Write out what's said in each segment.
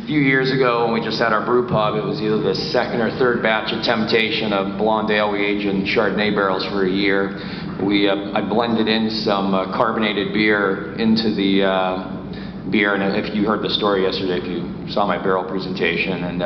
a few years ago when we just had our brew pub, it was either the second or third batch of Temptation of blonde ale we aged in Chardonnay barrels for a year. I blended in some carbonated beer into the beer, and if you heard the story yesterday, if you saw my barrel presentation, and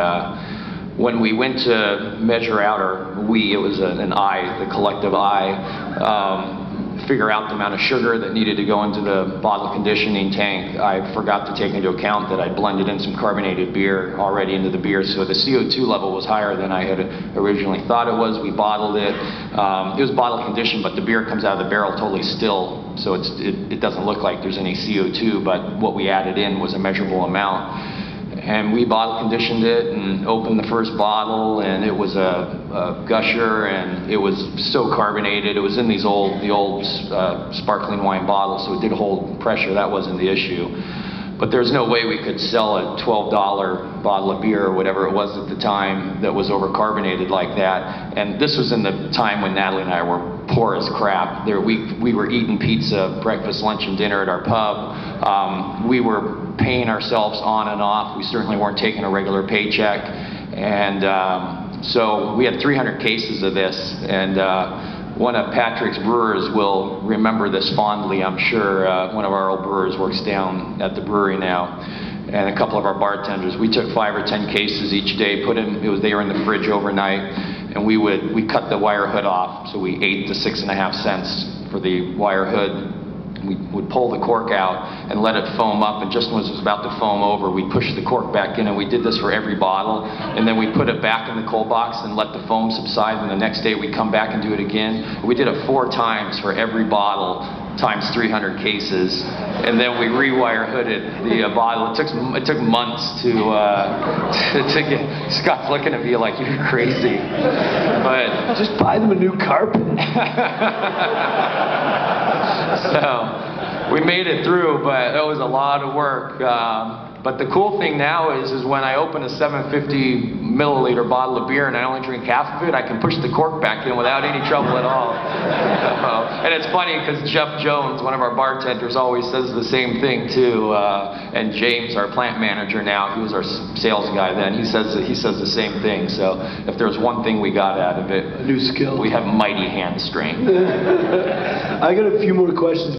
when we went to measure out, or it was an I, the collective I, figure out the amount of sugar that needed to go into the bottle conditioning tank, I forgot to take into account that I blended in some carbonated beer already into the beer, so the CO2 level was higher than I had originally thought it was. We bottled it. It was bottle conditioned, but the beer comes out of the barrel totally still, so it doesn't look like there's any CO2, but what we added in was a measurable amount. And we bottle conditioned it and opened the first bottle, and it was a gusher, and it was so carbonated. It was in the old sparkling wine bottles, so it did hold pressure. That wasn't the issue. But there's no way we could sell a $12 bottle of beer or whatever it was at the time that was overcarbonated like that. And this was in the time when Natalie and I were poor as crap. We were eating pizza, breakfast, lunch, and dinner at our pub. We were paying ourselves on and off. We certainly weren't taking a regular paycheck. And so we had 300 cases of this. And one of Patrick's brewers will remember this fondly, I'm sure. One of our old brewers works down at the brewery now. And a couple of our bartenders. We took 5 or 10 cases each day, they were in the fridge overnight, and we cut the wire hood off. So we ate the 6.5 cents for the wire hood. We would pull the cork out and let it foam up, and just when it was about to foam over, we'd push the cork back in, and we did this for every bottle. And then we put it back in the cold box and let the foam subside, and the next day we'd come back and do it again. We did it 4 times for every bottle, times 300 cases, and then we rewire hooded the bottle. It took months to get. Scott's looking at me like, you're crazy, but just buy them a new carpet. So we made it through, but it was a lot of work. But the cool thing now is when I open a 750 milliliter bottle of beer and I only drink half of it, I can push the cork back in without any trouble at all. And it's funny because Jeff Jones, one of our bartenders, always says the same thing too. And James, our plant manager now, he was our sales guy then, he says the same thing. So if there's one thing we got out of it, a new skill. We have mighty hand strength. I got a few more questions.